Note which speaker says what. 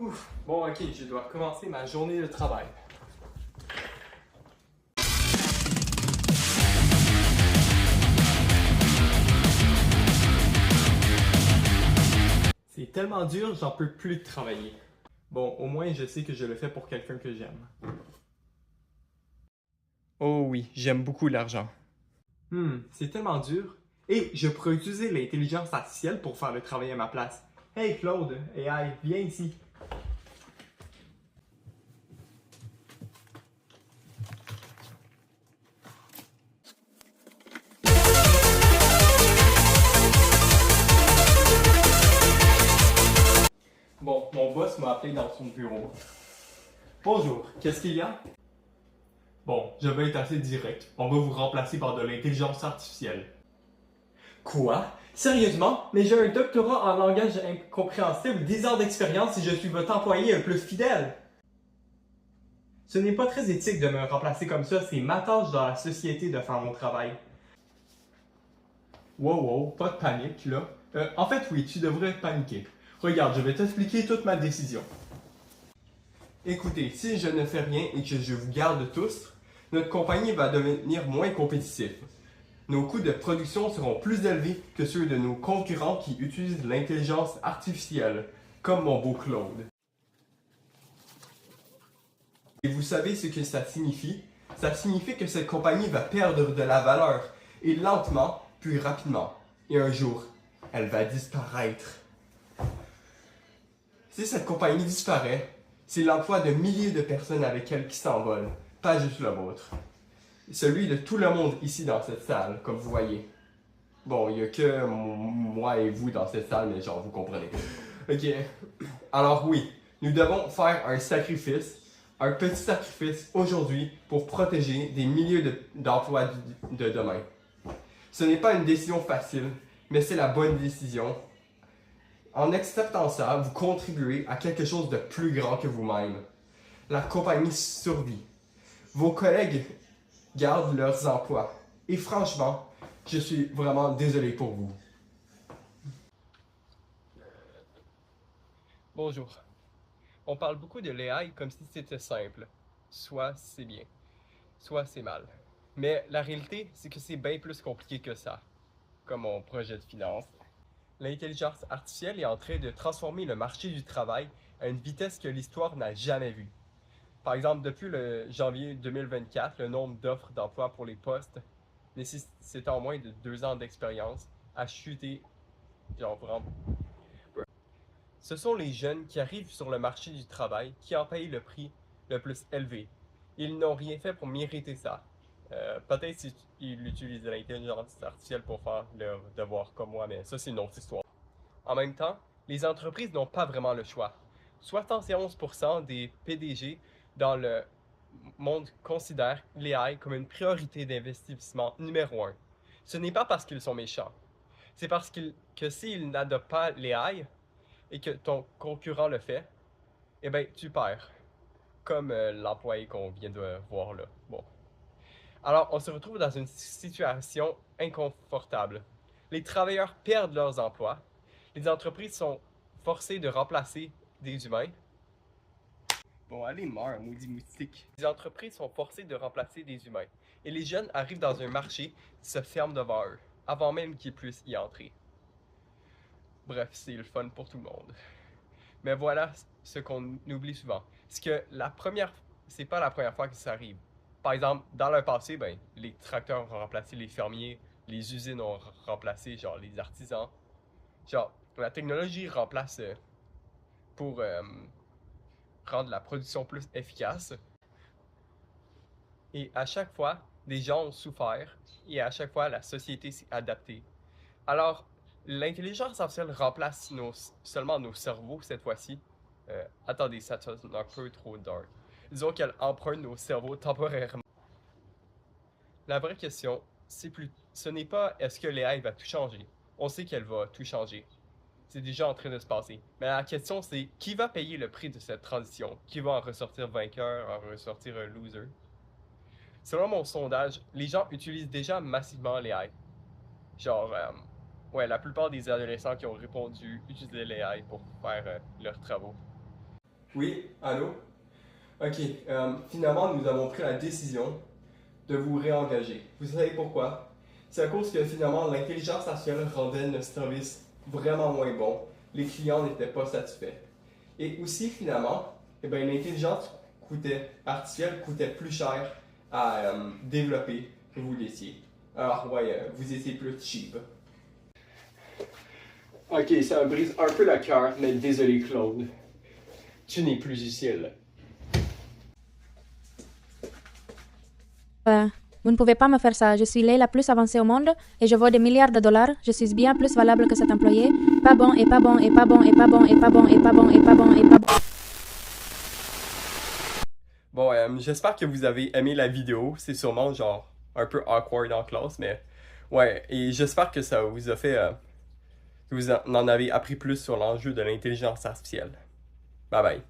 Speaker 1: Ouf, bon ok, je dois recommencer ma journée de travail. C'est tellement dur, j'en peux plus de travailler. Bon, au moins je sais que je le fais pour quelqu'un que j'aime. Oh oui, j'aime beaucoup l'argent. C'est tellement dur. Et je pourrais utiliser l'intelligence artificielle pour faire le travail à ma place. Hey Claude, AI, viens ici. Bon, mon boss m'a appelé dans son bureau. Bonjour, qu'est-ce qu'il y a? Bon, je vais être assez direct. On va vous remplacer par de l'intelligence artificielle. Quoi? Sérieusement? Mais j'ai un doctorat en langage incompréhensible, 10 ans d'expérience et je suis votre employé le plus fidèle. Ce n'est pas très éthique de me remplacer comme ça, c'est ma tâche dans la société de faire mon travail. Wow, pas de panique là. En fait, oui, tu devrais paniquer. Regarde, je vais t'expliquer toute ma décision. Écoutez, si je ne fais rien et que je vous garde tous, notre compagnie va devenir moins compétitive. Nos coûts de production seront plus élevés que ceux de nos concurrents qui utilisent l'intelligence artificielle, comme mon beau Claude. Et vous savez ce que ça signifie? Ça signifie que cette compagnie va perdre de la valeur, et lentement, puis rapidement. Et un jour, elle va disparaître. Si cette compagnie disparaît, c'est l'emploi de milliers de personnes avec elle qui s'envole, pas juste le vôtre. Celui de tout le monde ici dans cette salle, comme vous voyez. Bon, il n'y a que moi et vous dans cette salle, mais genre, vous comprenez. Ok. Alors oui, nous devons faire un petit sacrifice aujourd'hui pour protéger des milliers d'emplois de demain. Ce n'est pas une décision facile, mais c'est la bonne décision. En acceptant ça, vous contribuez à quelque chose de plus grand que vous-même. La compagnie survit. Vos collègues gardent leurs emplois. Et franchement, je suis vraiment désolé pour vous. Bonjour. On parle beaucoup de l'AI comme si c'était simple. Soit c'est bien, soit c'est mal. Mais la réalité, c'est que c'est bien plus compliqué que ça. Comme mon projet de finance. L'intelligence artificielle est en train de transformer le marché du travail à une vitesse que l'histoire n'a jamais vue. Par exemple, depuis le janvier 2024, le nombre d'offres d'emploi pour les postes nécessitant moins de 2 ans d'expérience a chuté, genre vraiment. Ce sont les jeunes qui arrivent sur le marché du travail qui en payent le prix le plus élevé. Ils n'ont rien fait pour mériter ça. Peut-être qu'ils utilisent l'intelligence artificielle pour faire leur devoir comme moi, mais ça c'est une autre histoire. En même temps, les entreprises n'ont pas vraiment le choix. 71% des PDG dans le monde considèrent l'AI comme une priorité d'investissement numéro 1. Ce n'est pas parce qu'ils sont méchants. C'est parce que s'ils n'adoptent pas l'AI et que ton concurrent le fait, eh bien, tu perds. Comme l'employé qu'on vient de voir là. Bon. Alors, on se retrouve dans une situation inconfortable. Les travailleurs perdent leurs emplois. Les entreprises sont forcées de remplacer des humains. Bon, allez, meurs, maudit moustique. Les entreprises sont forcées de remplacer des humains. Et les jeunes arrivent dans un marché qui se ferme devant eux, avant même qu'ils puissent y entrer. Bref, c'est le fun pour tout le monde. Mais voilà ce qu'on oublie souvent. C'est pas la première fois que ça arrive. Par exemple, dans le passé, ben, les tracteurs ont remplacé les fermiers, les usines ont remplacé genre les artisans. Genre, la technologie remplace pour rendre la production plus efficace. Et à chaque fois, des gens ont souffert et à chaque fois, la société s'est adaptée. Alors, l'intelligence artificielle remplace seulement nos cerveaux cette fois-ci. Attendez, ça sonne un peu trop dark. Disons qu'elle emprunte nos cerveaux temporairement. La vraie question, ce n'est pas est-ce que l'AI va tout changer. On sait qu'elle va tout changer. C'est déjà en train de se passer. Mais la question, c'est qui va payer le prix de cette transition? Qui va en ressortir vainqueur, en ressortir un loser? Selon mon sondage, les gens utilisent déjà massivement l'AI. Genre, ouais, la plupart des adolescents qui ont répondu utilisaient l'AI pour faire leurs travaux. Oui, allô? Ok, finalement, nous avons pris la décision de vous réengager. Vous savez pourquoi? C'est à cause que finalement, l'intelligence artificielle rendait notre service vraiment moins bon. Les clients n'étaient pas satisfaits. Et aussi, finalement, eh ben, l'intelligence artificielle coûtait plus cher à développer que vous l'étiez. Alors, ouais, vous étiez plus cheap. Ok, ça me brise un peu le cœur, mais désolé, Claude. Tu n'es plus utile.
Speaker 2: Vous ne pouvez pas me faire ça. Je suis l'AI la plus avancée au monde et je vaux des milliards de dollars. Je suis bien plus valable que cet employé. Pas bon et pas bon et pas bon et pas bon et pas bon et pas bon et pas bon et pas bon.
Speaker 1: Bon, j'espère que vous avez aimé la vidéo. C'est sûrement genre un peu awkward en classe, mais ouais, et j'espère que ça vous a fait, que vous en avez appris plus sur l'enjeu de l'intelligence artificielle. Bye bye.